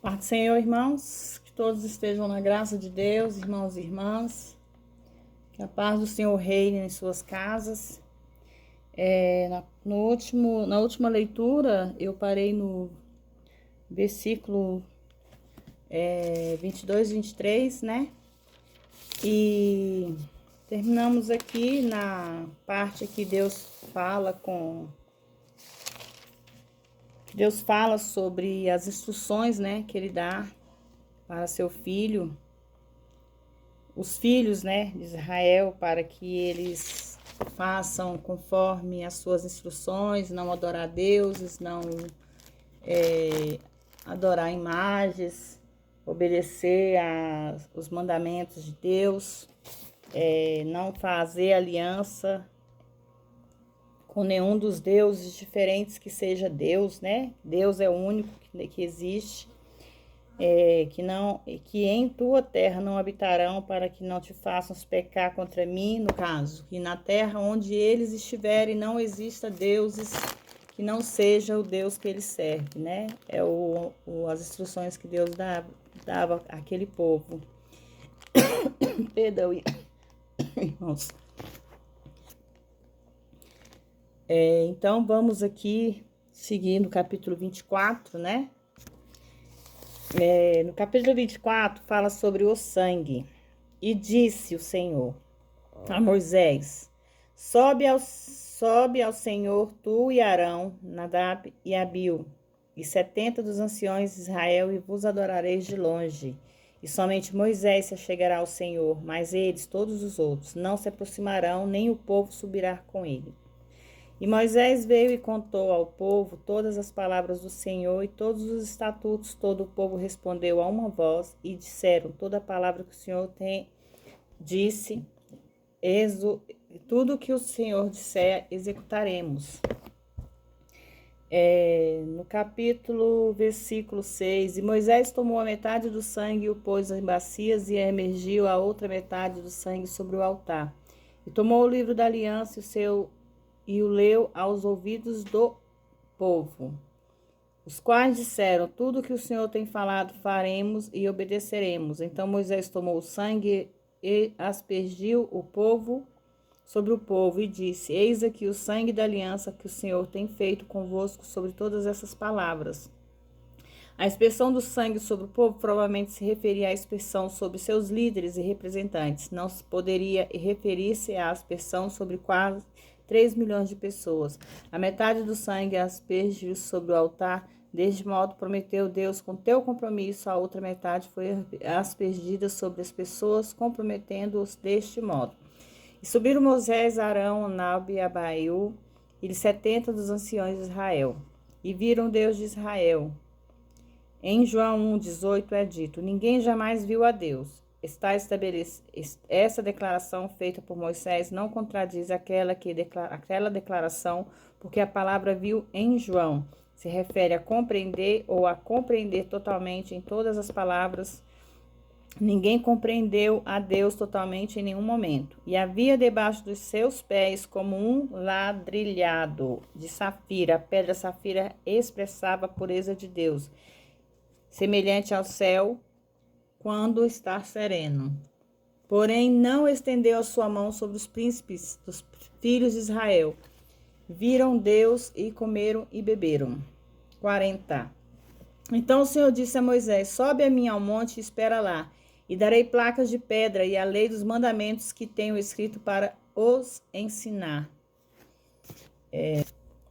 Paz do Senhor, irmãos, que todos estejam na graça de Deus, irmãos e irmãs, que a paz do Senhor reine em suas casas. Na última leitura, eu parei no versículo 22 e 23, né? E terminamos aqui na parte que Deus fala sobre as instruções, né, que ele dá para seu filho, os filhos, né, de Israel, para que eles façam conforme as suas instruções, não adorar deuses, não adorar imagens, obedecer os mandamentos de Deus, não fazer aliança com nenhum dos deuses diferentes que seja Deus, né? Deus é o único que existe. Que em tua terra não habitarão, para que não te façam pecar contra mim, no caso, que na terra onde eles estiverem não exista deuses que não seja o Deus que eles servem, né? As instruções que Deus dava àquele povo. Perdão, irmãos. Então, vamos aqui, seguindo o capítulo 24, né? No capítulo 24 fala sobre o sangue. E disse o Senhor a Moisés: sobe ao Senhor tu e Arão, Nadab e Abiú, e 70 dos anciões de Israel, e vos adorareis de longe. E somente Moisés se achegará ao Senhor, mas eles, todos os outros, não se aproximarão, nem o povo subirá com ele. E Moisés veio e contou ao povo todas as palavras do Senhor e todos os estatutos. Todo o povo respondeu a uma voz e disseram: toda a palavra que o Senhor disse, tudo que o Senhor disser, executaremos. No versículo 6, e Moisés tomou a metade do sangue e o pôs em bacias, e emergiu a outra metade do sangue sobre o altar. E tomou o livro da aliança e o leu aos ouvidos do povo, os quais disseram: tudo que o Senhor tem falado faremos e obedeceremos. Então Moisés tomou o sangue e aspergiu sobre o povo e disse: eis aqui o sangue da aliança que o Senhor tem feito convosco sobre todas essas palavras. A expressão do sangue sobre o povo provavelmente se referia à expressão sobre seus líderes e representantes. Não se poderia referir-se à aspersão sobre quase 3 milhões de pessoas. A metade do sangue aspergiu sobre o altar. Deste modo prometeu Deus com teu compromisso. A outra metade foi aspergida sobre as pessoas, comprometendo-os deste modo. E subiram Moisés, Arão, Nadab e Abiú, e 70 dos anciões de Israel, e viram Deus de Israel. Em João 1,18 é dito: ninguém jamais viu a Deus. Essa declaração feita por Moisés não contradiz aquela declaração, porque a palavra viu em João se refere a compreender ou a compreender totalmente em todas as palavras. Ninguém compreendeu a Deus totalmente em nenhum momento. E havia debaixo dos seus pés como um ladrilhado de safira. A pedra safira expressava a pureza de Deus, semelhante ao céu quando está sereno. Porém, não estendeu a sua mão sobre os príncipes dos filhos de Israel. Viram Deus e comeram e beberam. 40. Então o Senhor disse a Moisés: sobe a mim ao monte e espera lá, e darei placas de pedra e a lei dos mandamentos que tenho escrito para os ensinar.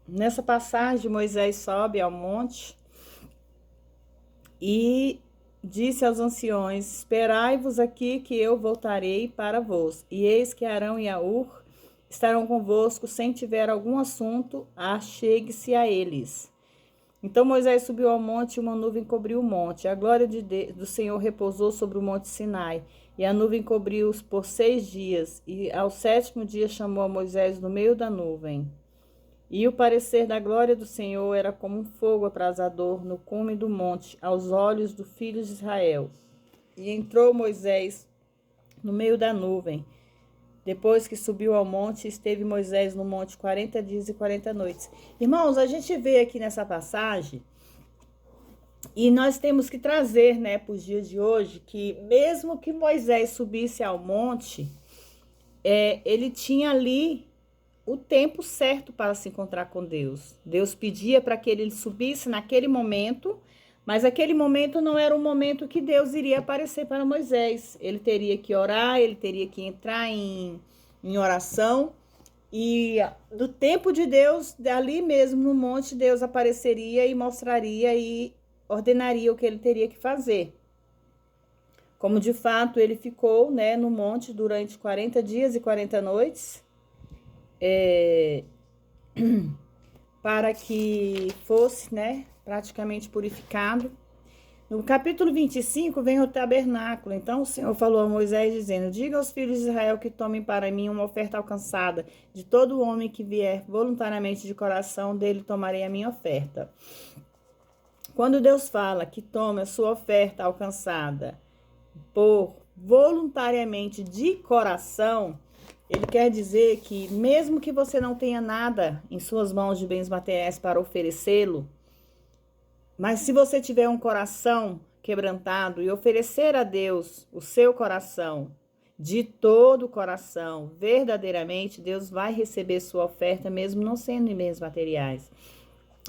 Nessa passagem, Moisés sobe ao monte e disse aos anciões: esperai-vos aqui, que eu voltarei para vós. E eis que Arão e Hur estarão convosco. Se tiver algum assunto, achegue-se a eles. Então Moisés subiu ao monte, e uma nuvem cobriu o monte. A glória do Senhor repousou sobre o monte Sinai, e a nuvem cobriu-os por 6 dias. E ao 7º dia chamou a Moisés no meio da nuvem. E o parecer da glória do Senhor era como um fogo abrasador no cume do monte, aos olhos dos filhos de Israel. E entrou Moisés no meio da nuvem. Depois que subiu ao monte, esteve Moisés no monte 40 dias e 40 noites. Irmãos, a gente vê aqui nessa passagem E nós temos que trazer, né, para os dias de hoje, que mesmo que Moisés subisse ao monte, ele tinha ali o tempo certo para se encontrar com Deus. Deus pedia para que ele subisse naquele momento, mas aquele momento não era o momento que Deus iria aparecer para Moisés. Ele teria que orar, ele teria que entrar em oração, e do tempo de Deus, ali mesmo no monte, Deus apareceria e mostraria e ordenaria o que ele teria que fazer. Como de fato ele ficou, né, no monte durante 40 dias e 40 noites, para que fosse, né, praticamente purificado. No capítulo 25 vem o tabernáculo. Então o Senhor falou a Moisés dizendo: diga aos filhos de Israel que tomem para mim uma oferta alcançada. De todo homem que vier voluntariamente de coração, dele tomarei a minha oferta. Quando Deus fala que tome a sua oferta alcançada por voluntariamente de coração, ele quer dizer que mesmo que você não tenha nada em suas mãos de bens materiais para oferecê-lo, mas se você tiver um coração quebrantado e oferecer a Deus o seu coração, de todo o coração, verdadeiramente, Deus vai receber sua oferta, mesmo não sendo em bens materiais.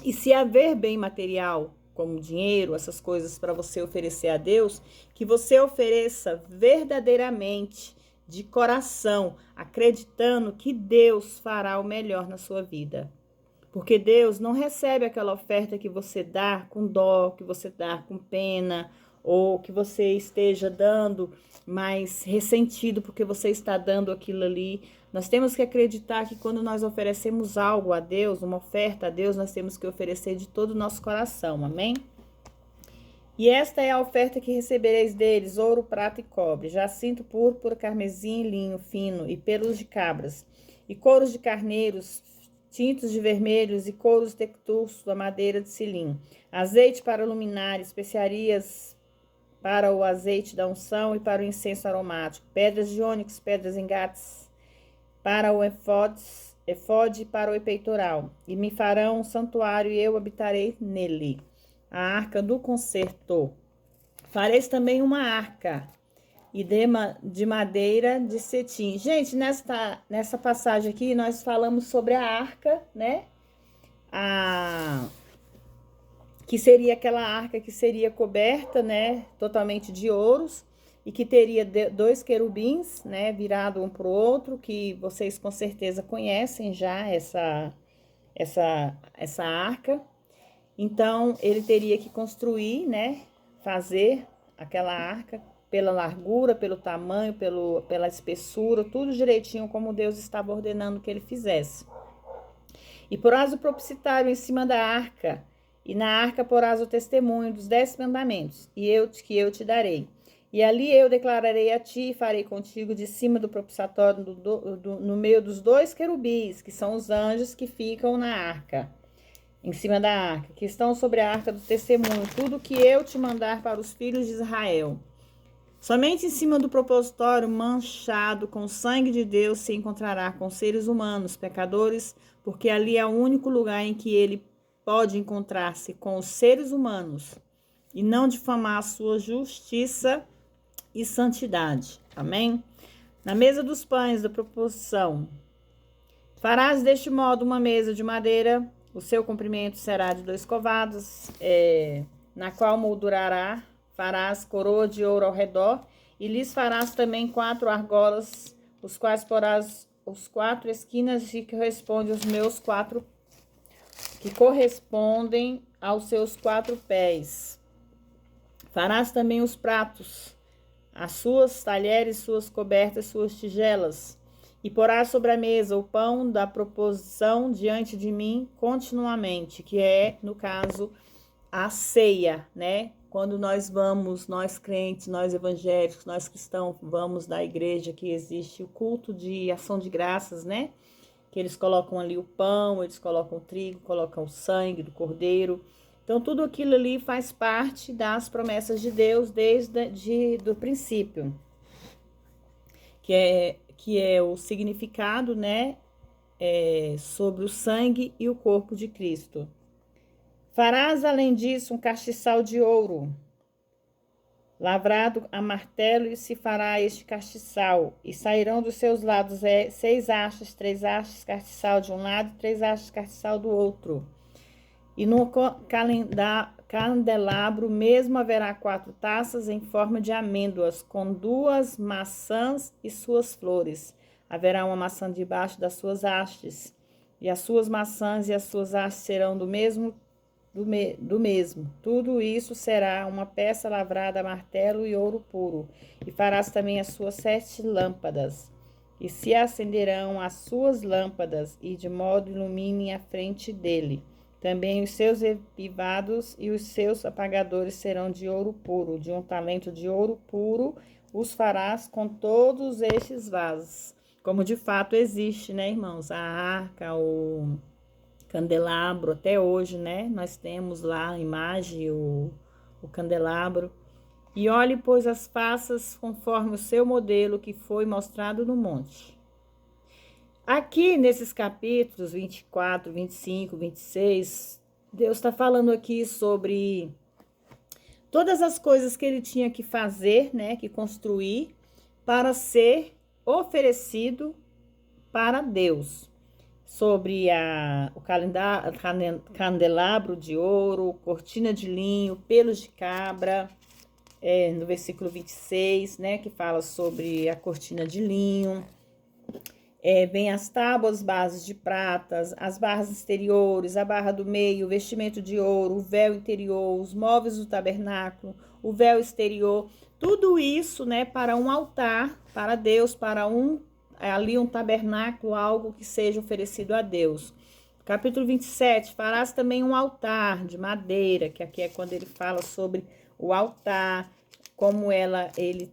E se haver bem material, como dinheiro, essas coisas para você oferecer a Deus, que você ofereça verdadeiramente, de coração, acreditando que Deus fará o melhor na sua vida. Porque Deus não recebe aquela oferta que você dá com dó, que você dá com pena, ou que você esteja dando mais ressentido porque você está dando aquilo ali. Nós temos que acreditar que quando nós oferecemos algo a Deus, uma oferta a Deus, nós temos que oferecer de todo o nosso coração, amém? E esta é a oferta que recebereis deles: ouro, prata e cobre, jacinto, púrpura, carmesim, linho fino e pelos de cabras, e couros de carneiros, tintos de vermelhos e couros de tecturso, da madeira de cilim, azeite para luminária, especiarias para o azeite da unção e para o incenso aromático, pedras de ônix, pedras engates para o efode e para o peitoral, e me farão um santuário e eu habitarei nele. A arca do concerto. Fareis também uma arca e de madeira de cetim. Gente, nessa passagem aqui, nós falamos sobre a arca, né? Que seria aquela arca que seria coberta, né? Totalmente de ouros, e que teria dois querubins, né? Virado um para o outro, que vocês com certeza conhecem já essa arca. Então, ele teria que construir, né? Fazer aquela arca pela largura, pelo tamanho, pela espessura, tudo direitinho como Deus estava ordenando que ele fizesse. E porás o propiciário em cima da arca, e na arca porás o testemunho dos 10 mandamentos, que eu te darei. E ali eu declararei a ti e farei contigo de cima do propiciatório, no meio dos dois querubins, que são os anjos que ficam na arca, em cima da arca, que estão sobre a arca do testemunho, tudo que eu te mandar para os filhos de Israel. Somente em cima do propositório manchado com o sangue de Deus se encontrará com seres humanos, pecadores, porque ali é o único lugar em que ele pode encontrar-se com os seres humanos e não difamar a sua justiça e santidade. Amém? Na mesa dos pães da proposição, farás deste modo uma mesa de madeira, o seu comprimento será de 2 covados, na qual moldurará. Farás coroa de ouro ao redor, e lhes farás também 4 argolas, os quais porás os 4 esquinas que correspondem aos seus 4 pés. Farás também os pratos, as suas talheres, suas cobertas, suas tigelas, e porás sobre a mesa o pão da proposição diante de mim continuamente, que é, no caso, a ceia, né? Quando nós vamos, nós crentes, nós evangélicos, nós cristãos, vamos da igreja, que existe o culto de ação de graças, né? Que eles colocam ali o pão, eles colocam o trigo, colocam o sangue do cordeiro. Então, tudo aquilo ali faz parte das promessas de Deus desde do princípio. Que é o significado, né? Sobre o sangue e o corpo de Cristo. Farás, além disso, um castiçal de ouro, lavrado a martelo, e se fará este castiçal. E sairão dos seus lados 6 hastes, 3 hastes castiçal de um lado e 3 hastes castiçal do outro. E no candelabro mesmo haverá 4 taças em forma de amêndoas, com 2 maçãs e suas flores. Haverá uma maçã debaixo das suas hastes, e as suas maçãs e as suas hastes serão do mesmo. Tudo isso será uma peça lavrada a martelo e ouro puro. E farás também as suas 7 lâmpadas. E se acenderão as suas lâmpadas, e de modo iluminem a frente dele. Também os seus epivados e os seus apagadores serão de ouro puro. De um talento de ouro puro os farás com todos estes vasos. Como de fato existe, né, irmãos? A arca, o candelabro, até hoje, né? Nós temos lá a imagem, o candelabro. E olhe, pois, as faças conforme o seu modelo que foi mostrado no monte. Aqui, nesses capítulos 24, 25, 26, Deus está falando aqui sobre todas as coisas que ele tinha que fazer, né? Que construir para ser oferecido para Deus. Sobre o candelabro de ouro, cortina de linho, pelos de cabra, no versículo 26, né, que fala sobre a cortina de linho. Vem as tábuas, bases de pratas, as barras exteriores, a barra do meio, o vestimento de ouro, o véu interior, os móveis do tabernáculo, o véu exterior, tudo isso, né, para um altar, para Deus, para ali um tabernáculo, algo que seja oferecido a Deus. Capítulo 27, farás também um altar de madeira, que aqui é quando ele fala sobre o altar, como ele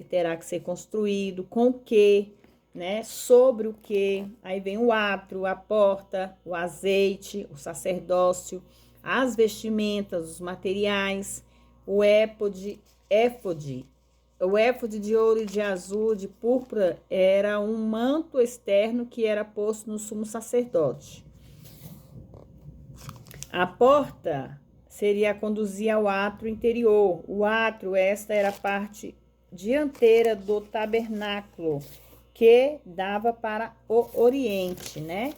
terá que ser construído, com o que, né? Sobre o que. Aí vem o átrio, a porta, o azeite, o sacerdócio, as vestimentas, os materiais, o éfode. O éfode de ouro e de azul, de púrpura, era um manto externo que era posto no sumo sacerdote. A porta seria a conduzir ao átrio interior. O átrio, esta era a parte dianteira do tabernáculo, que dava para o oriente, né?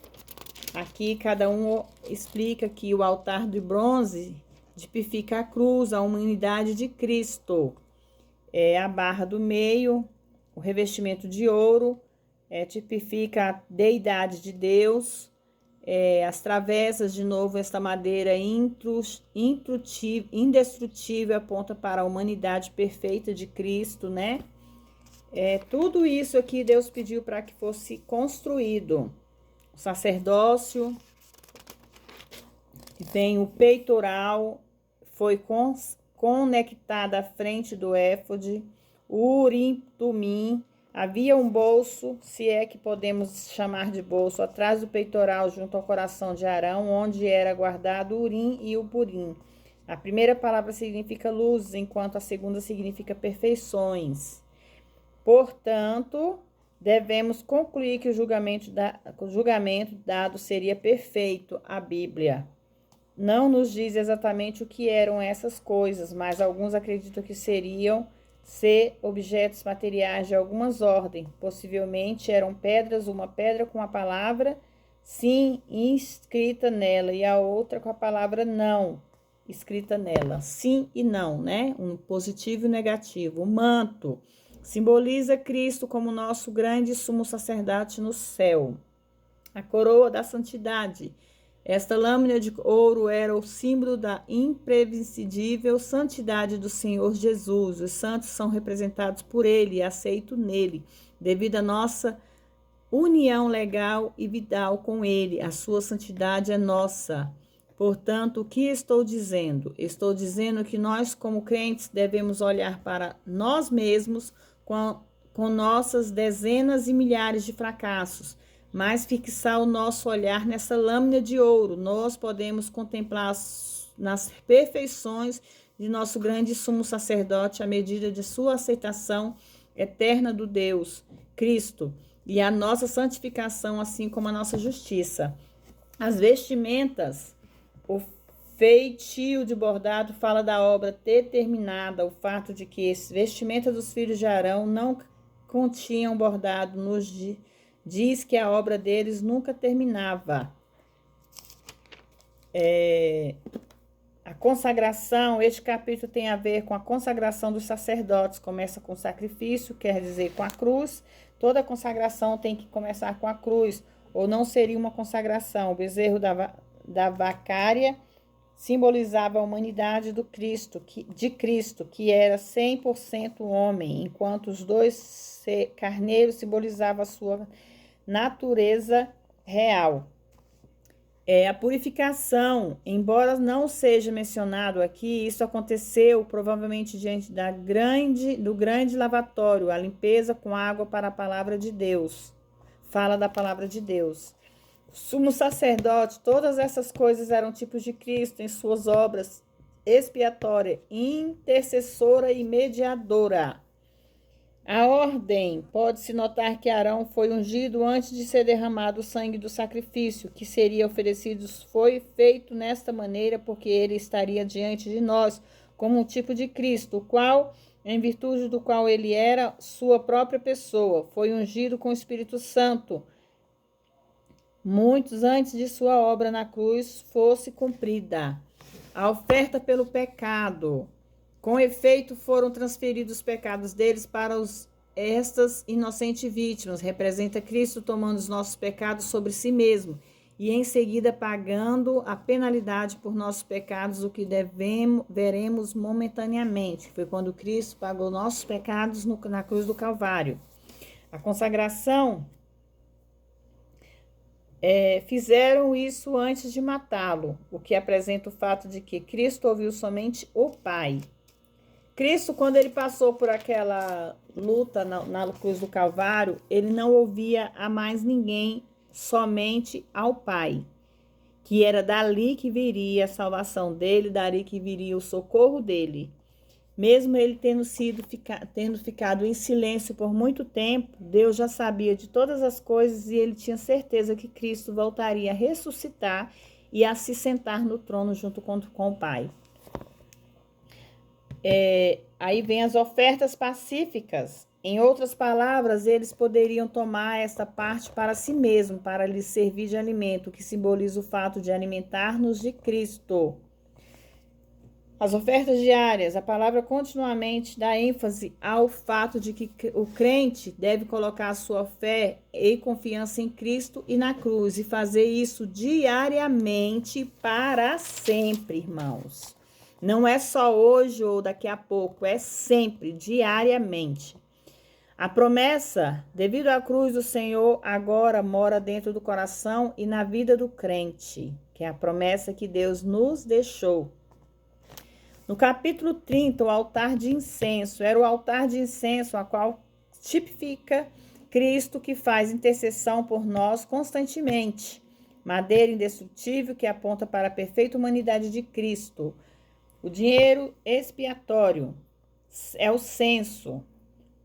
Aqui cada um explica que o altar de bronze tipifica a cruz, a humanidade de Cristo. A barra do meio, o revestimento de ouro, tipifica a deidade de Deus. As travessas, de novo, esta madeira indestrutível aponta para a humanidade perfeita de Cristo, né? Tudo isso aqui Deus pediu para que fosse construído. O sacerdócio, vem o peitoral, foi conectada à frente do éfode, o urim, tumim, havia um bolso, se é que podemos chamar de bolso, atrás do peitoral, junto ao coração de Arão, onde era guardado o urim e o purim. A primeira palavra significa luzes, enquanto a segunda significa perfeições. Portanto, devemos concluir que o julgamento dado seria perfeito. A Bíblia não nos diz exatamente o que eram essas coisas, mas alguns acreditam que seriam ser objetos materiais de algumas ordens. Possivelmente eram pedras, uma pedra com a palavra sim inscrita nela e a outra com a palavra não escrita nela. Sim e não, né? Um positivo e negativo. O manto simboliza Cristo como nosso grande sumo sacerdote no céu. A coroa da santidade. Esta lâmina de ouro era o símbolo da imprescindível santidade do Senhor Jesus. Os santos são representados por ele e aceitos nele, devido à nossa união legal e vital com ele. A sua santidade é nossa. Portanto, o que estou dizendo? Estou dizendo que nós, como crentes, devemos olhar para nós mesmos com nossas dezenas e milhares de fracassos, mas fixar o nosso olhar nessa lâmina de ouro. Nós podemos contemplar nas perfeições de nosso grande sumo sacerdote à medida de sua aceitação eterna do Deus, Cristo, e a nossa santificação, assim como a nossa justiça. As vestimentas feitio de bordado fala da obra determinada. O fato de que as vestimentas dos filhos de Arão não continham bordado diz que a obra deles nunca terminava. A consagração, este capítulo tem a ver com a consagração dos sacerdotes. Começa com o sacrifício, quer dizer, com a cruz. Toda consagração tem que começar com a cruz, ou não seria uma consagração. O bezerro da vacária simbolizava a humanidade de Cristo, que era 100% homem, enquanto os dois carneiros simbolizavam a sua natureza real. A purificação, embora não seja mencionado aqui, isso aconteceu provavelmente diante do grande lavatório, a limpeza com água para a palavra de Deus. Fala da palavra de Deus. O sumo sacerdote, todas essas coisas eram tipos de Cristo em suas obras expiatória, intercessora e mediadora. A ordem, pode-se notar que Arão foi ungido antes de ser derramado o sangue do sacrifício que seria oferecido. Foi feito nesta maneira porque ele estaria diante de nós como um tipo de Cristo, o qual, em virtude do qual ele era sua própria pessoa, foi ungido com o Espírito Santo, muitos antes de sua obra na cruz fosse cumprida. A oferta pelo pecado. Com efeito, foram transferidos os pecados deles para estas inocentes vítimas. Representa Cristo tomando os nossos pecados sobre si mesmo e em seguida pagando a penalidade por nossos pecados, o que veremos momentaneamente. Foi quando Cristo pagou nossos pecados na cruz do Calvário. A consagração, fizeram isso antes de matá-lo, o que apresenta o fato de que Cristo ouviu somente o Pai. Cristo, quando ele passou por aquela luta na cruz do Calvário, ele não ouvia a mais ninguém, somente ao Pai, que era dali que viria a salvação dele, dali que viria o socorro dele. Mesmo ele tendo ficado em silêncio por muito tempo, Deus já sabia de todas as coisas e ele tinha certeza que Cristo voltaria a ressuscitar e a se sentar no trono junto com o Pai. Aí vem as ofertas pacíficas. Em outras palavras, eles poderiam tomar esta parte para si mesmo, para lhes servir de alimento, que simboliza o fato de alimentar-nos de Cristo. As ofertas diárias, a palavra continuamente dá ênfase ao fato de que o crente deve colocar a sua fé e confiança em Cristo e na cruz, e fazer isso diariamente para sempre, irmãos. Não é só hoje ou daqui a pouco, é sempre, diariamente. A promessa, devido à cruz do Senhor, agora mora dentro do coração e na vida do crente, que é a promessa que Deus nos deixou. No capítulo 30, o altar de incenso. Era o altar de incenso, a qual tipifica Cristo, que faz intercessão por nós constantemente. Madeira indestrutível que aponta para a perfeita humanidade de Cristo. O dinheiro expiatório é o censo.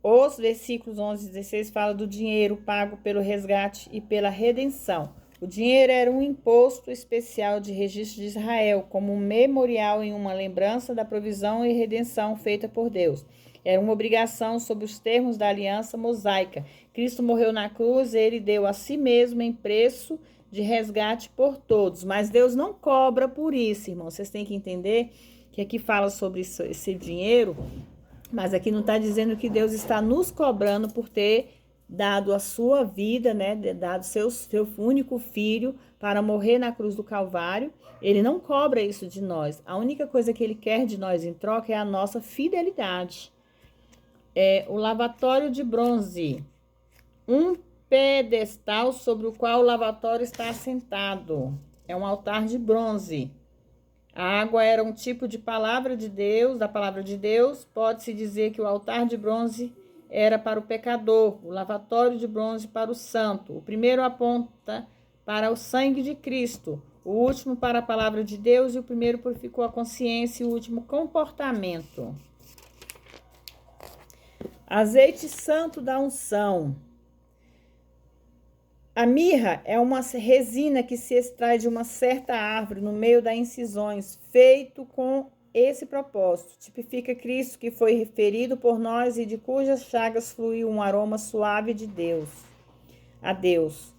Os versículos 11 e 16 falam do dinheiro pago pelo resgate e pela redenção. O dinheiro era um imposto especial de registro de Israel, como um memorial em uma lembrança da provisão e redenção feita por Deus. Era uma obrigação sob os termos da aliança mosaica. Cristo morreu na cruz, ele deu a si mesmo em preço de resgate por todos. Mas Deus não cobra por isso, irmãos. Vocês têm que entender que aqui fala sobre esse dinheiro, mas aqui não está dizendo que Deus está nos cobrando por ter dado a sua vida, né, dado seu único filho para morrer na cruz do Calvário. Ele não cobra isso de nós. A única coisa que ele quer de nós em troca é a nossa fidelidade. O lavatório de bronze. Um pedestal sobre o qual o lavatório está assentado. É um altar de bronze. A água era um tipo de palavra de Deus, da palavra de Deus. Pode-se dizer que o altar de bronze era para o pecador, o lavatório de bronze para o santo. O primeiro aponta para o sangue de Cristo, o último para a palavra de Deus, e o primeiro purificou a consciência e o último comportamento. Azeite santo da unção. A mirra é uma resina que se extrai de uma certa árvore no meio das incisões, feito com esse propósito. Tipifica Cristo que foi referido por nós e de cujas chagas fluiu um aroma suave de Deus, a Deus.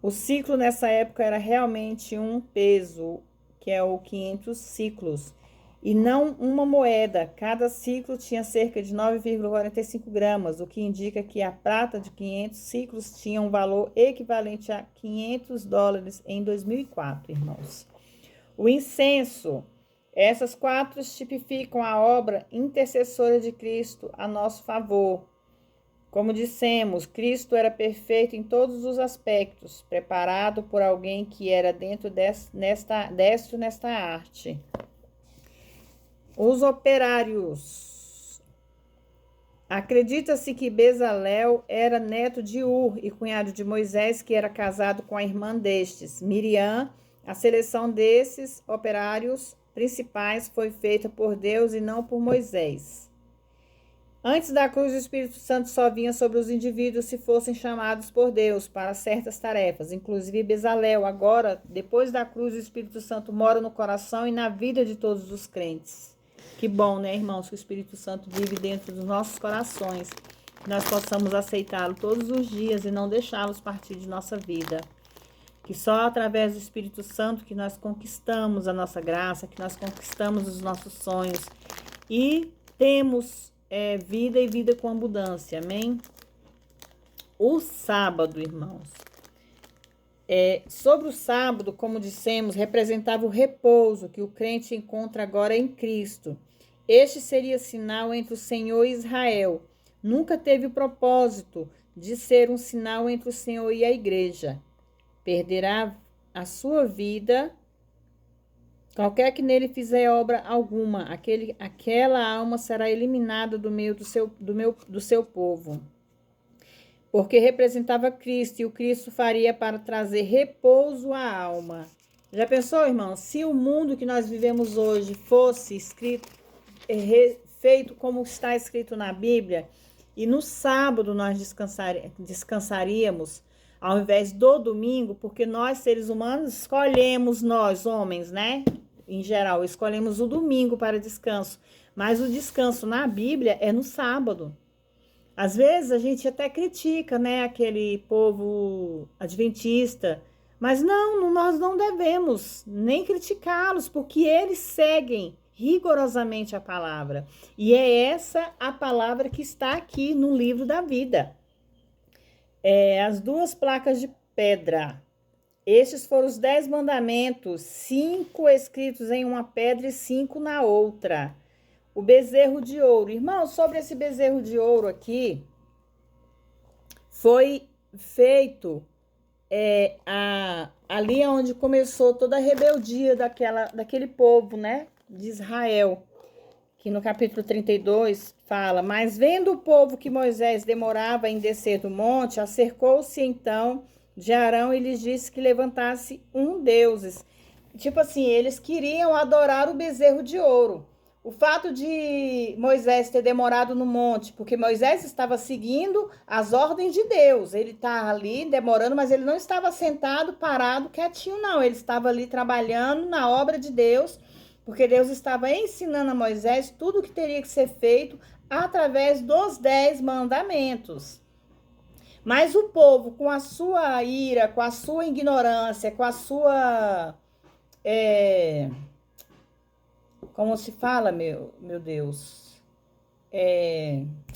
O ciclo nessa época era realmente um peso, que é o 500 ciclos, e não uma moeda. Cada ciclo tinha cerca de 9,45 gramas, o que indica que a prata de 500 ciclos tinha um valor equivalente a $500 em 2004, irmãos. O incenso. Essas quatro tipificam a obra intercessora de Cristo a nosso favor. Como dissemos, Cristo era perfeito em todos os aspectos, preparado por alguém que era destro nesta arte. Os operários. Acredita-se que Bezalel era neto de Ur e cunhado de Moisés, que era casado com a irmã destes, Miriam. A seleção desses operários principais foi feita por Deus e não por Moisés. Antes da cruz, o Espírito Santo só vinha sobre os indivíduos se fossem chamados por Deus para certas tarefas, inclusive Bezalel. Agora, depois da cruz, o Espírito Santo mora no coração e na vida de todos os crentes. Que bom, né, irmãos, que o Espírito Santo vive dentro dos nossos corações. Que nós possamos aceitá-lo todos os dias e não deixá-los partir de nossa vida. Que só através do Espírito Santo que nós conquistamos a nossa graça, que nós conquistamos os nossos sonhos e temos vida e vida com abundância, amém? O sábado, irmãos. Sobre o sábado, como dissemos, representava o repouso que o crente encontra agora em Cristo. Este seria sinal entre o Senhor e Israel. Nunca teve o propósito de ser um sinal entre o Senhor e a igreja. Perderá a sua vida qualquer que nele fizer obra alguma. Aquela alma será eliminada do meio do seu povo. Porque representava Cristo, e o Cristo faria para trazer repouso à alma. Já pensou, irmão? Se o mundo que nós vivemos hoje fosse feito como está escrito na Bíblia, e no sábado nós descansaríamos, ao invés do domingo, porque nós, seres humanos, escolhemos, nós, homens, né? Em geral, escolhemos o domingo para descanso. Mas o descanso na Bíblia é no sábado. Às vezes a gente até critica, né, aquele povo adventista, mas não, nós não devemos nem criticá-los, porque eles seguem rigorosamente a palavra. E é essa a palavra que está aqui no livro da vida. As duas placas de pedra. Estes foram os 10 mandamentos, 5 escritos em uma pedra e 5 na outra. O bezerro de ouro. Irmão, sobre esse bezerro de ouro aqui, foi feito ali onde começou toda a rebeldia daquele povo, né, de Israel. Que no capítulo 32 fala: mas vendo o povo que Moisés demorava em descer do monte, acercou-se então de Arão e lhes disse que levantasse um deuses. Tipo assim, eles queriam adorar o bezerro de ouro. O fato de Moisés ter demorado no monte, porque Moisés estava seguindo as ordens de Deus. Ele está ali demorando, mas ele não estava sentado, parado, quietinho, não. Ele estava ali trabalhando na obra de Deus, porque Deus estava ensinando a Moisés tudo o que teria que ser feito através dos 10 mandamentos. Mas o povo, com a sua ira, com a sua ignorância, com a sua... como se fala, meu Deus?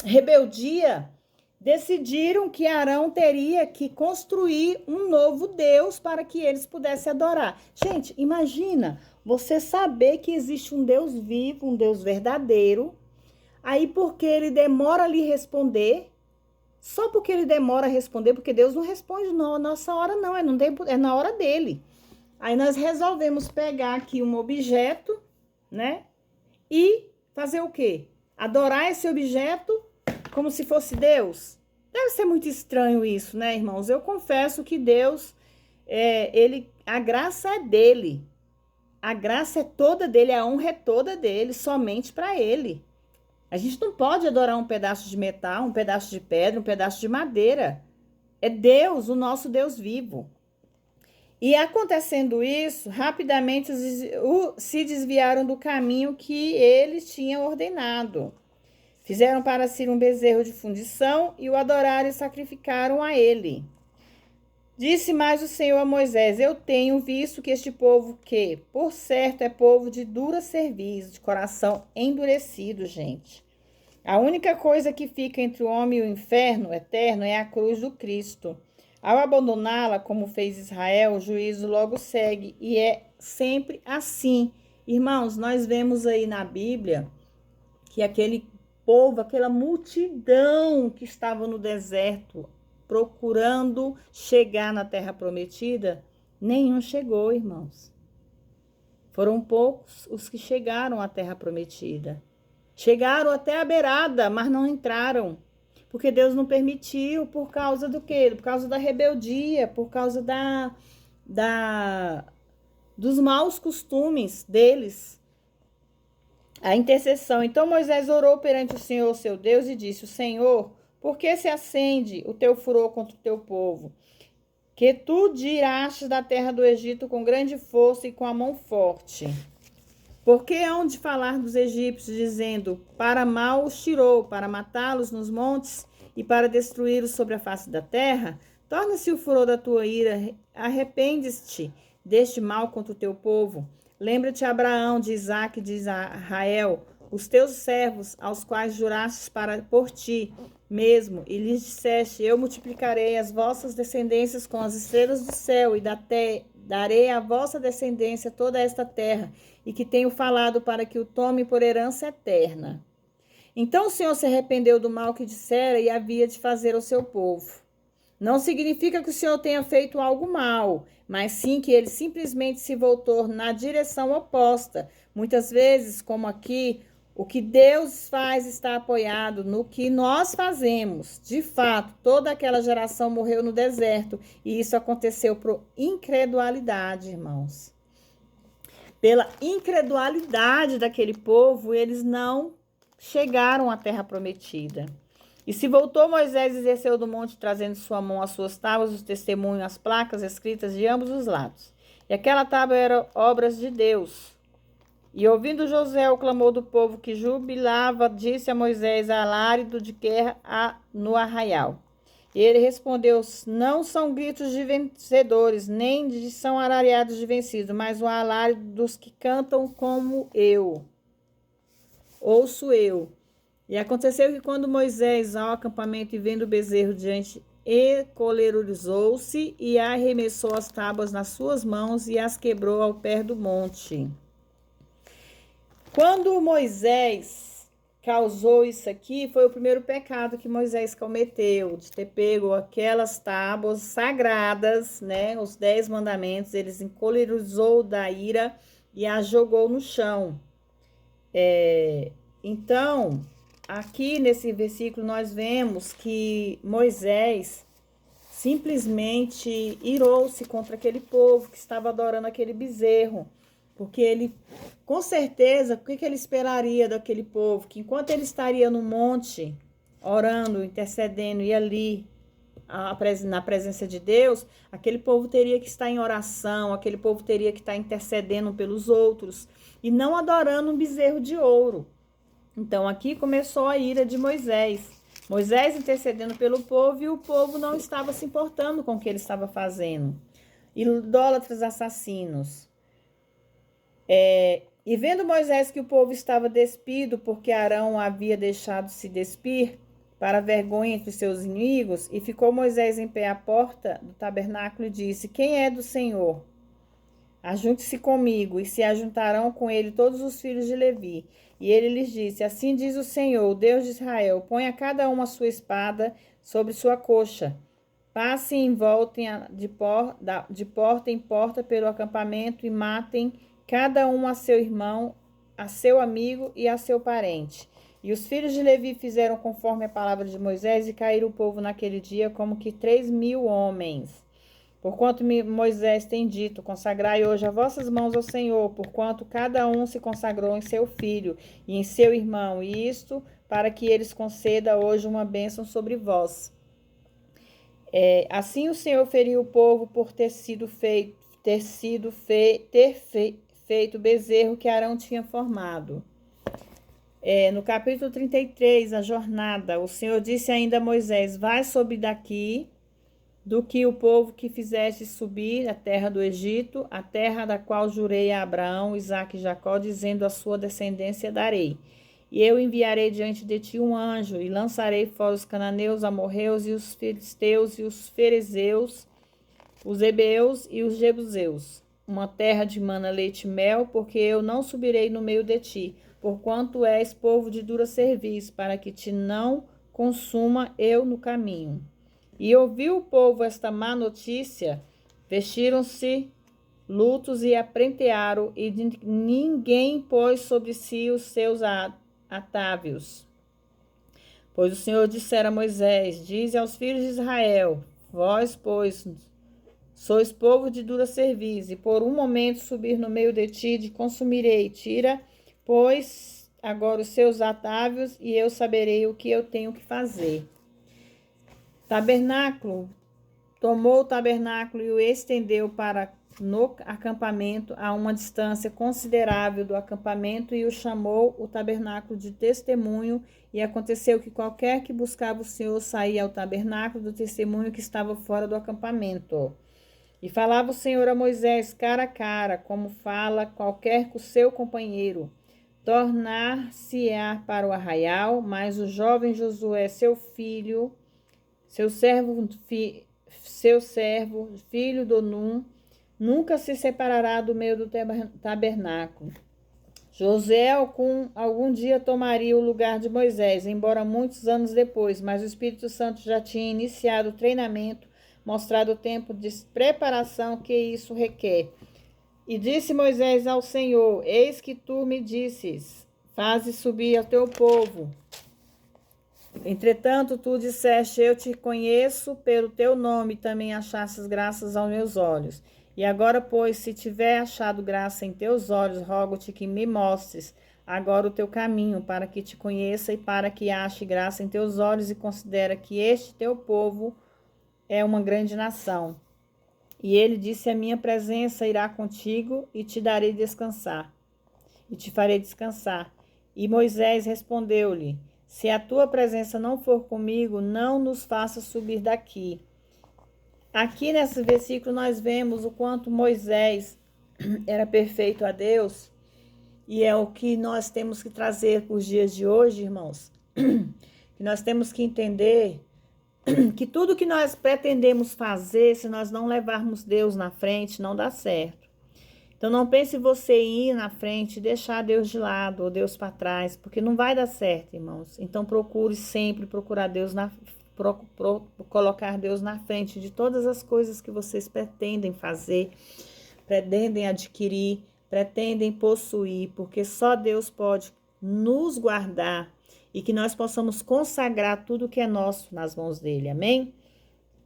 Rebeldia, decidiram que Arão teria que construir um novo Deus para que eles pudessem adorar. Gente, imagina você saber que existe um Deus vivo, um Deus verdadeiro, aí porque ele demora a lhe responder, só porque ele demora a responder, porque Deus não responde na nossa hora, não, é na hora dele. Aí nós resolvemos pegar aqui um objeto, né? E fazer o quê? Adorar esse objeto como se fosse Deus. Deve ser muito estranho isso, né, irmãos? Eu confesso que Deus, a graça é dele. A graça é toda dele, a honra é toda dele, somente para ele. A gente não pode adorar um pedaço de metal, um pedaço de pedra, um pedaço de madeira. é Deus, o nosso Deus vivo. E acontecendo isso, rapidamente se desviaram do caminho que eles tinham ordenado. Fizeram para si um bezerro de fundição e o adoraram e sacrificaram a ele. Disse mais o Senhor a Moisés: eu tenho visto que este povo, que por certo é povo de dura cerviz, de coração endurecido, gente. A única coisa que fica entre o homem e o inferno eterno é a cruz do Cristo. Ao abandoná-la, como fez Israel, o juízo logo segue, e é sempre assim. Irmãos, nós vemos aí na Bíblia que aquele povo, aquela multidão que estava no deserto, procurando chegar na terra prometida, nenhum chegou, irmãos. Foram poucos os que chegaram à terra prometida. Chegaram até a beirada, mas não entraram. Porque Deus não permitiu, por causa do quê? Por causa da rebeldia, por causa dos maus costumes deles. A intercessão. Então Moisés orou perante o Senhor, seu Deus, e disse: o Senhor, por que se acende o teu furor contra o teu povo? Que tu tiraste da terra do Egito com grande força e com a mão forte. Por que hão de falar dos egípcios, dizendo: para mal os tirou, para matá-los nos montes e para destruí-los sobre a face da terra? Torna-se o furor da tua ira, arrepende-te deste mal contra o teu povo. Lembra-te, Abraão, de Isaque e de Israel, os teus servos, aos quais jurastes por ti mesmo, e lhes disseste: eu multiplicarei as vossas descendências com as estrelas do céu, e darei à vossa descendência toda esta terra, e que tenho falado para que o tome por herança eterna. Então o Senhor se arrependeu do mal que dissera e havia de fazer ao seu povo. Não significa que o Senhor tenha feito algo mal, mas sim que ele simplesmente se voltou na direção oposta. Muitas vezes, como aqui, o que Deus faz está apoiado no que nós fazemos. De fato, toda aquela geração morreu no deserto, e isso aconteceu por incredulidade, irmãos. Pela incredulidade daquele povo, eles não chegaram à terra prometida. E se voltou Moisés e desceu do monte, trazendo sua mão as suas tábuas, os testemunhos, as placas escritas de ambos os lados. E aquela tábua era obras de Deus. E ouvindo Josué o clamor do povo que jubilava, disse a Moisés: alarido de guerra no arraial. E ele respondeu: não são gritos de vencedores, nem são alariados de vencidos, mas o alarido dos que cantam como eu. Ouço eu. E aconteceu que quando Moisés ao acampamento e vendo o bezerro diante, encolerizou-se e arremessou as tábuas nas suas mãos e as quebrou ao pé do monte. Quando Moisés causou isso aqui, foi o primeiro pecado que Moisés cometeu, de ter pego aquelas tábuas sagradas, né, os 10 mandamentos, eles encolerizou da ira e as jogou no chão. Então, aqui nesse versículo nós vemos que Moisés simplesmente irou-se contra aquele povo que estava adorando aquele bezerro, porque ele, com certeza, o que ele esperaria daquele povo? Que enquanto ele estaria no monte, orando, intercedendo e ali na presença de Deus, aquele povo teria que estar em oração, aquele povo teria que estar intercedendo pelos outros e não adorando um bezerro de ouro. Então, aqui começou a ira de Moisés. Moisés intercedendo pelo povo e o povo não estava se importando com o que ele estava fazendo. Idólatras assassinos. E vendo Moisés que o povo estava despido, porque Arão havia deixado se despir, para a vergonha entre seus inimigos, e ficou Moisés em pé à porta do tabernáculo e disse: quem é do Senhor? Ajunte-se comigo, e se ajuntarão com ele todos os filhos de Levi. E ele lhes disse: assim diz o Senhor, o Deus de Israel: ponha cada um a sua espada sobre sua coxa. Passem e voltem de porta em porta pelo acampamento e matem cada um a seu irmão, a seu amigo e a seu parente. E os filhos de Levi fizeram conforme a palavra de Moisés, e caíram o povo naquele dia como que 3.000 homens. Porquanto Moisés tem dito: consagrai hoje as vossas mãos ao Senhor, porquanto cada um se consagrou em seu filho e em seu irmão, e isto para que eles conceda hoje uma bênção sobre vós. Assim o Senhor feriu o povo por ter feito o bezerro que Arão tinha formado. No capítulo 33, a jornada, o Senhor disse ainda a Moisés: vai subir daqui, do que o povo que fizeste subir a terra do Egito, a terra da qual jurei a Abraão, Isaque e Jacó, dizendo: a sua descendência darei. E eu enviarei diante de ti um anjo, e lançarei fora os cananeus, os amorreus, e os filisteus, e os ferezeus, os hebeus e os jebuseus, uma terra de mana, leite e mel, porque eu não subirei no meio de ti, porquanto és povo de dura cerviz, para que te não consuma eu no caminho. E ouviu o povo esta má notícia, vestiram-se lutos e aprentearam, e ninguém pôs sobre si os seus atávios. Pois o Senhor dissera a Moisés: dize aos filhos de Israel: vós, pois, sois povo de dura cerviz, e por um momento subir no meio de ti, te consumirei. Tira, pois, agora os seus atávios, e eu saberei o que eu tenho que fazer. Tabernáculo. Tomou o tabernáculo e o estendeu para no acampamento, a uma distância considerável do acampamento, e o chamou o tabernáculo de testemunho. E aconteceu que qualquer que buscava o Senhor saía ao tabernáculo do testemunho que estava fora do acampamento. E falava o Senhor a Moisés cara a cara, como fala qualquer com seu companheiro. Tornar-se-á para o arraial, mas o jovem Josué, seu filho, seu servo, filho do Num, nunca se separará do meio do tabernáculo. Josué algum dia tomaria o lugar de Moisés, embora muitos anos depois, mas o Espírito Santo já tinha iniciado o treinamento, mostrado o tempo de preparação que isso requer. E disse Moisés ao Senhor: eis que tu me disses, faze subir ao teu povo. Entretanto, tu disseste: eu te conheço pelo teu nome, e também achastes graças aos meus olhos. E agora, pois, se tiver achado graça em teus olhos, rogo-te que me mostres agora o teu caminho, para que te conheça e para que ache graça em teus olhos, e considera que este teu povo é uma grande nação. E ele disse: a minha presença irá contigo, e te darei descansar, e te farei descansar. E Moisés respondeu-lhe: se a tua presença não for comigo, não nos faça subir daqui. Aqui nesse versículo nós vemos o quanto Moisés era perfeito a Deus, e é o que nós temos que trazer para os dias de hoje, irmãos. Que nós temos que entender que tudo que nós pretendemos fazer, se nós não levarmos Deus na frente, não dá certo. Então não pense você em ir na frente e deixar Deus de lado ou Deus para trás, porque não vai dar certo, irmãos. Então procure sempre procurar Deus colocar Deus na frente de todas as coisas que vocês pretendem fazer, pretendem adquirir, pretendem possuir, porque só Deus pode nos guardar e que nós possamos consagrar tudo que é nosso nas mãos dele, amém?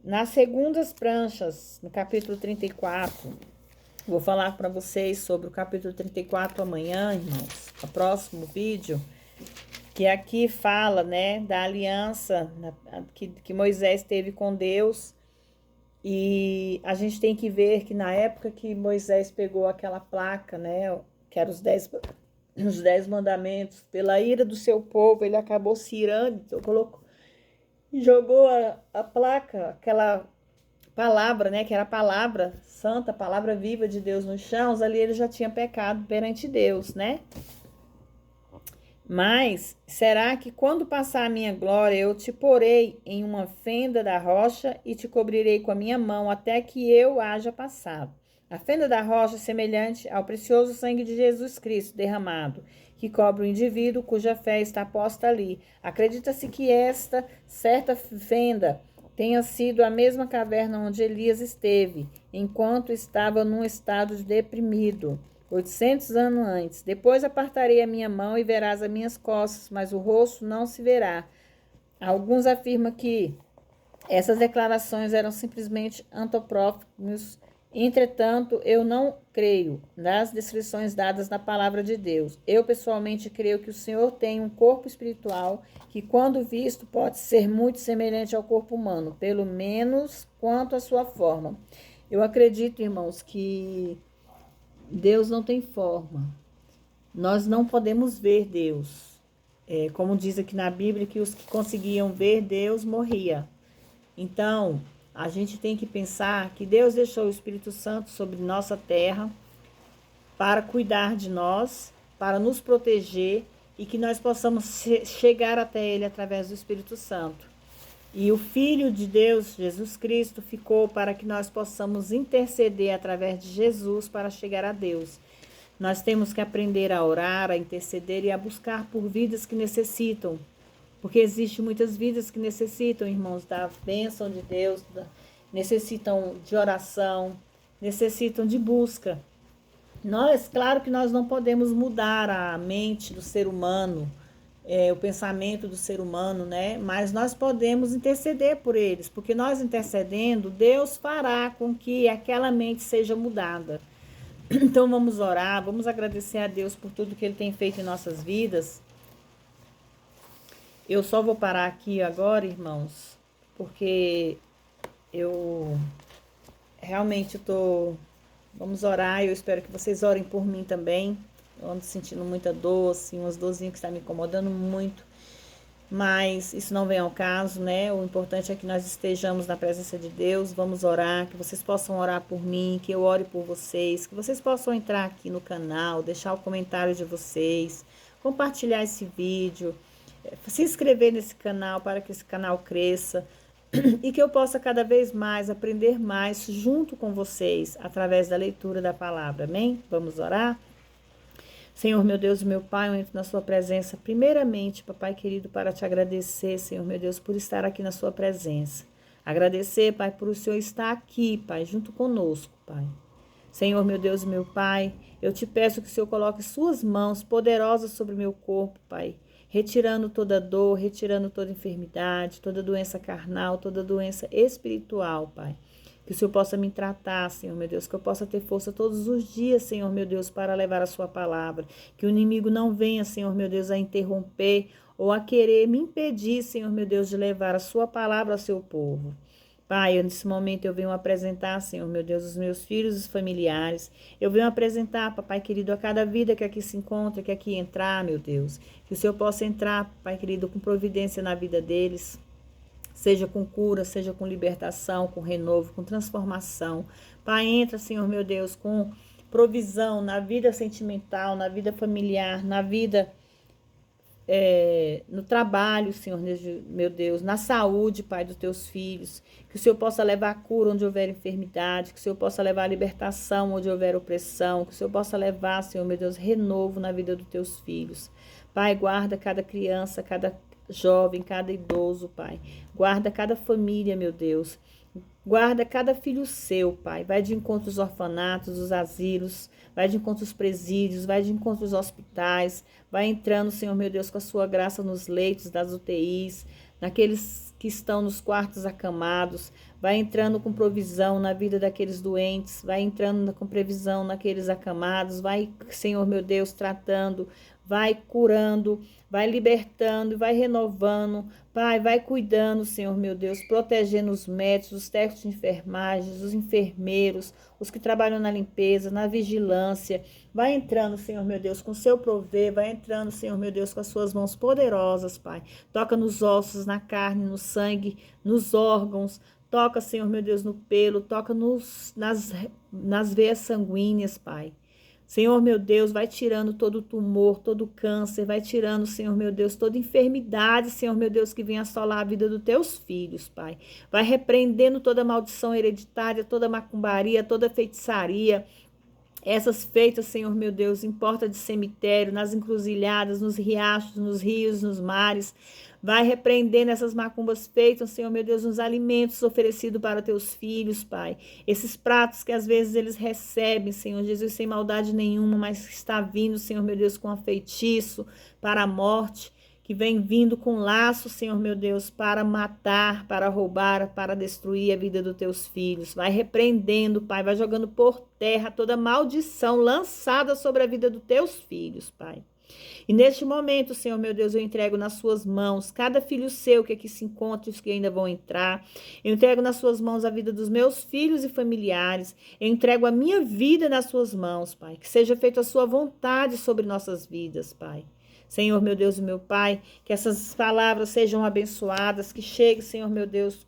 Nas segundas pranchas, no capítulo 34, vou falar para vocês sobre o capítulo 34 amanhã, irmãos, no próximo vídeo, que aqui fala, né, da aliança que Moisés teve com Deus. E a gente tem que ver que na época que Moisés pegou aquela placa, né, que eram os 10 mandamentos, pela ira do seu povo, ele acabou se irando, e jogou a placa, aquela palavra, né, que era a palavra santa, a palavra viva de Deus nos chãos, ali ele já tinha pecado perante Deus, né? Mas será que quando passar a minha glória, eu te porei em uma fenda da rocha e te cobrirei com a minha mão até que eu haja passado? A fenda da rocha é semelhante ao precioso sangue de Jesus Cristo derramado, que cobre o indivíduo cuja fé está posta ali. Acredita-se que esta certa fenda tenha sido a mesma caverna onde Elias esteve, enquanto estava num estado deprimido, 800 anos antes. Depois apartarei a minha mão e verás as minhas costas, mas o rosto não se verá. Alguns afirmam que essas declarações eram simplesmente antropófagos Entretanto, eu não creio nas descrições dadas na palavra de Deus. Eu, pessoalmente, creio que o Senhor tem um corpo espiritual que, quando visto, pode ser muito semelhante ao corpo humano, pelo menos quanto à sua forma. Eu acredito, irmãos, que Deus não tem forma. Nós não podemos ver Deus. Como diz aqui na Bíblia, que os que conseguiam ver Deus morriam. Então, a gente tem que pensar que Deus deixou o Espírito Santo sobre nossa terra para cuidar de nós, para nos proteger e que nós possamos chegar até Ele através do Espírito Santo. E o Filho de Deus, Jesus Cristo, ficou para que nós possamos interceder através de Jesus para chegar a Deus. Nós temos que aprender a orar, a interceder e a buscar por vidas que necessitam. Porque existem muitas vidas que necessitam, irmãos, da bênção de Deus, necessitam de oração, necessitam de busca. Claro que nós não podemos mudar a mente do ser humano, o pensamento do ser humano, né? Mas nós podemos interceder por eles, porque nós intercedendo, Deus fará com que aquela mente seja mudada. Então vamos orar, vamos agradecer a Deus por tudo que Ele tem feito em nossas vidas. Eu só vou parar aqui agora, irmãos, porque eu realmente Vamos orar, eu espero que vocês orem por mim também. Eu ando sentindo muita dor, assim, umas dorzinhas que estão me incomodando muito. Mas isso não vem ao caso, né? O importante é que nós estejamos na presença de Deus. Vamos orar, que vocês possam orar por mim, que eu ore por vocês, que vocês possam entrar aqui no canal, deixar o comentário de vocês, compartilhar esse vídeo, se inscrever nesse canal para que esse canal cresça e que eu possa cada vez mais aprender mais junto com vocês através da leitura da palavra. Amém? Vamos orar? Senhor, meu Deus e meu Pai, eu entro na sua presença primeiramente, papai querido, para te agradecer, Senhor, meu Deus, por estar aqui na sua presença. Agradecer, Pai, por o Senhor estar aqui, Pai, junto conosco, Pai. Senhor, meu Deus e meu Pai, eu te peço que o Senhor coloque suas mãos poderosas sobre o meu corpo, Pai, retirando toda dor, retirando toda enfermidade, toda doença carnal, toda doença espiritual, Pai. Que o Senhor possa me tratar, Senhor, meu Deus, que eu possa ter força todos os dias, Senhor, meu Deus, para levar a sua palavra. Que o inimigo não venha, Senhor, meu Deus, a interromper ou a querer me impedir, Senhor, meu Deus, de levar a sua palavra ao seu povo. Pai, nesse momento eu venho apresentar, Senhor, meu Deus, os meus filhos e os familiares. Eu venho apresentar, papai querido, a cada vida que aqui se encontra, que aqui entrar, meu Deus. Que o Senhor possa entrar, pai querido, com providência na vida deles. Seja com cura, seja com libertação, com renovo, com transformação. Pai, entra, Senhor, meu Deus, com provisão na vida sentimental, na vida familiar, na vida... no trabalho, Senhor, meu Deus, na saúde, Pai, dos teus filhos, que o Senhor possa levar a cura onde houver enfermidade, que o Senhor possa levar a libertação onde houver opressão, que o Senhor possa levar, Senhor, meu Deus, renovo na vida dos teus filhos. Pai, guarda cada criança, cada jovem, cada idoso, Pai, guarda cada família, meu Deus, guarda cada filho seu, Pai, vai de encontro aos orfanatos, os asilos, vai de encontro aos presídios, vai de encontro aos hospitais, vai entrando, Senhor, meu Deus, com a sua graça nos leitos das UTIs, naqueles que estão nos quartos acamados, vai entrando com provisão na vida daqueles doentes, vai entrando com previsão naqueles acamados, vai, Senhor, meu Deus, tratando, vai curando, vai libertando, vai renovando, Pai, vai cuidando, Senhor, meu Deus, protegendo os médicos, os técnicos de enfermagem, os enfermeiros, os que trabalham na limpeza, na vigilância, vai entrando, Senhor, meu Deus, com o seu prover, vai entrando, Senhor, meu Deus, com as suas mãos poderosas, Pai, toca nos ossos, na carne, no sangue, nos órgãos, toca, Senhor, meu Deus, no pelo, toca nas veias sanguíneas, Pai. Senhor, meu Deus, vai tirando todo tumor, todo câncer, vai tirando, Senhor, meu Deus, toda enfermidade, Senhor, meu Deus, que vem assolar a vida dos teus filhos, Pai. Vai repreendendo toda maldição hereditária, toda macumbaria, toda feitiçaria, essas feitas, Senhor, meu Deus, em porta de cemitério, nas encruzilhadas, nos riachos, nos rios, nos mares. Vai repreendendo essas macumbas feitas, Senhor, meu Deus, nos alimentos oferecidos para teus filhos, Pai. Esses pratos que às vezes eles recebem, Senhor Jesus, sem maldade nenhuma, mas está vindo, Senhor, meu Deus, com um feitiço para a morte. que vem vindo com laço, Senhor meu Deus, para matar, para roubar, para destruir a vida dos teus filhos. Vai repreendendo, Pai, vai jogando por terra toda maldição lançada sobre a vida dos teus filhos, Pai. E neste momento, Senhor meu Deus, eu entrego nas suas mãos cada filho seu que aqui se encontra e os que ainda vão entrar. Eu entrego nas suas mãos a vida dos meus filhos e familiares. Eu entrego a minha vida nas suas mãos, Pai. Que seja feita a sua vontade sobre nossas vidas, Pai. Senhor meu Deus e meu Pai, que essas palavras sejam abençoadas, que chegue, Senhor meu Deus,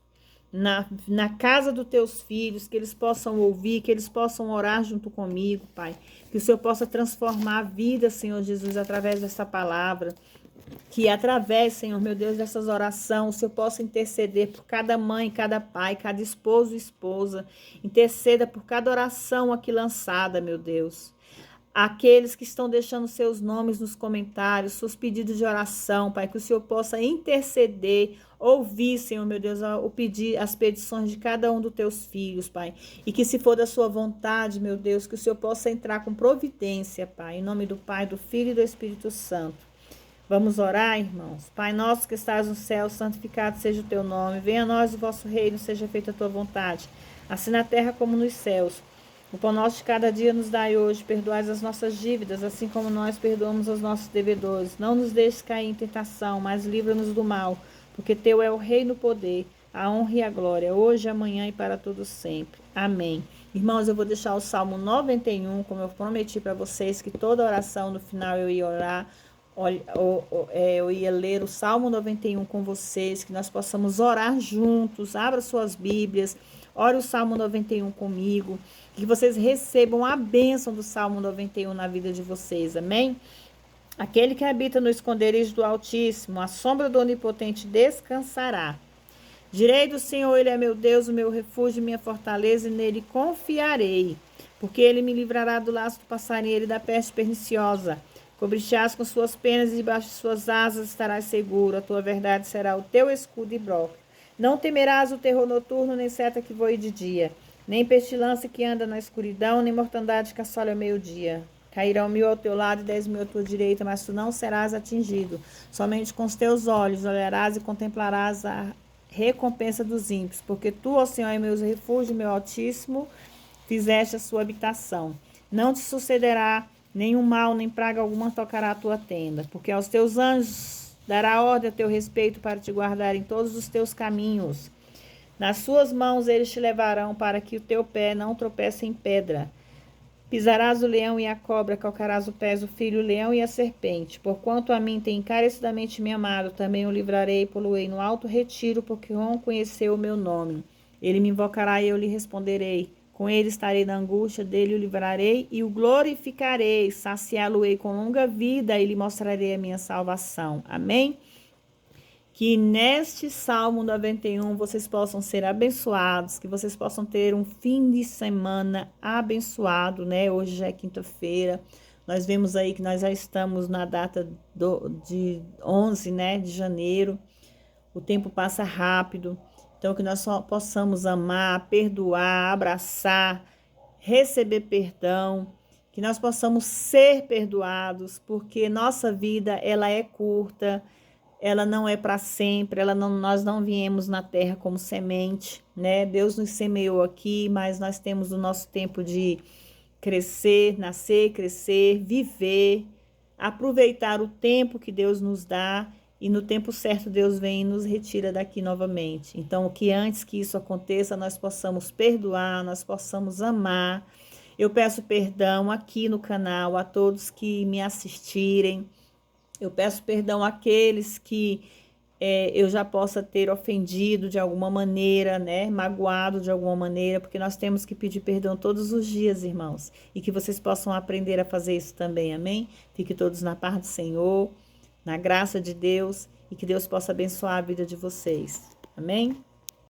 na casa dos teus filhos, que eles possam ouvir, que eles possam orar junto comigo, Pai. Que o Senhor possa transformar a vida, Senhor Jesus, através dessa palavra. Que através, Senhor meu Deus, dessas orações, o Senhor possa interceder por cada mãe, cada pai, cada esposo e esposa. Interceda por cada oração aqui lançada, meu Deus. Aqueles que estão deixando seus nomes nos comentários, seus pedidos de oração, Pai, que o Senhor possa interceder, ouvir, Senhor, meu Deus, as petições de cada um dos teus filhos, Pai. E que se for da sua vontade, meu Deus, que o Senhor possa entrar com providência, Pai, em nome do Pai, do Filho e do Espírito Santo. Vamos orar, irmãos? Pai nosso que estás no céu, santificado seja o teu nome. Venha a nós o vosso reino, seja feita a tua vontade, assim na terra como nos céus. O pão nosso de cada dia nos dai hoje, perdoai as nossas dívidas, assim como nós perdoamos aos nossos devedores. Não nos deixes cair em tentação, mas livra-nos do mal, porque teu é o reino, o poder, a honra e a glória, hoje, amanhã e para todos sempre. Amém. Irmãos, eu vou deixar o Salmo 91, como eu prometi para vocês, que toda oração no final eu ia orar. Eu ia ler o Salmo 91 com vocês, que nós possamos orar juntos. Abra suas Bíblias, ore o Salmo 91 comigo, que vocês recebam a bênção do Salmo 91 na vida de vocês, amém? Aquele que habita no esconderijo do Altíssimo, a sombra do Onipotente descansará. Direi do Senhor, ele é meu Deus, o meu refúgio, minha fortaleza, e nele confiarei, porque ele me livrará do laço do passarinheiro e da peste perniciosa. Cobrir-te-ás com suas penas e debaixo de suas asas estarás seguro. A tua verdade será o teu escudo e broca. Não temerás o terror noturno, nem seta que voe de dia, nem pestilância que anda na escuridão, nem mortandade que assola ao meio-dia. Cairão 1000 ao teu lado e 10.000 à tua direita, mas tu não serás atingido. Somente com os teus olhos olharás e contemplarás a recompensa dos ímpios, porque tu, ó Senhor, é meu refúgio, meu Altíssimo, fizeste a sua habitação. Não te sucederá nenhum mal, nem praga alguma tocará a tua tenda, porque aos teus anjos dará ordem a teu respeito para te guardar em todos os teus caminhos. Nas suas mãos eles te levarão para que o teu pé não tropece em pedra. Pisarás o leão e a cobra, calcarás o pés o filho, o leão e a serpente. Porquanto a mim tem encarecidamente me amado, também o livrarei e poluei no alto retiro, porque Rom conheceu o meu nome. Ele me invocará e eu lhe responderei. Com ele estarei na angústia, dele o livrarei e o glorificarei. Saciá-lo-ei com longa vida e lhe mostrarei a minha salvação. Amém? Que neste Salmo 91 vocês possam ser abençoados, que vocês possam ter um fim de semana abençoado, né? Hoje já é quinta-feira, nós vemos aí que nós já estamos na data de 11, né, de janeiro, o tempo passa rápido, então que nós só possamos amar, perdoar, abraçar, receber perdão, que nós possamos ser perdoados, porque nossa vida ela é curta, ela não é para sempre, nós não viemos na terra como semente, né? Deus nos semeou aqui, mas nós temos o nosso tempo de crescer, nascer, crescer, viver, aproveitar o tempo que Deus nos dá e no tempo certo Deus vem e nos retira daqui novamente. Então, que antes que isso aconteça, nós possamos perdoar, nós possamos amar. Eu peço perdão aqui no canal a todos que me assistirem. Eu peço perdão àqueles que eu já possa ter ofendido de alguma maneira, né? Magoado de alguma maneira, porque nós temos que pedir perdão todos os dias, irmãos. E que vocês possam aprender a fazer isso também, amém? Fiquem todos na paz do Senhor, na graça de Deus, e que Deus possa abençoar a vida de vocês, amém?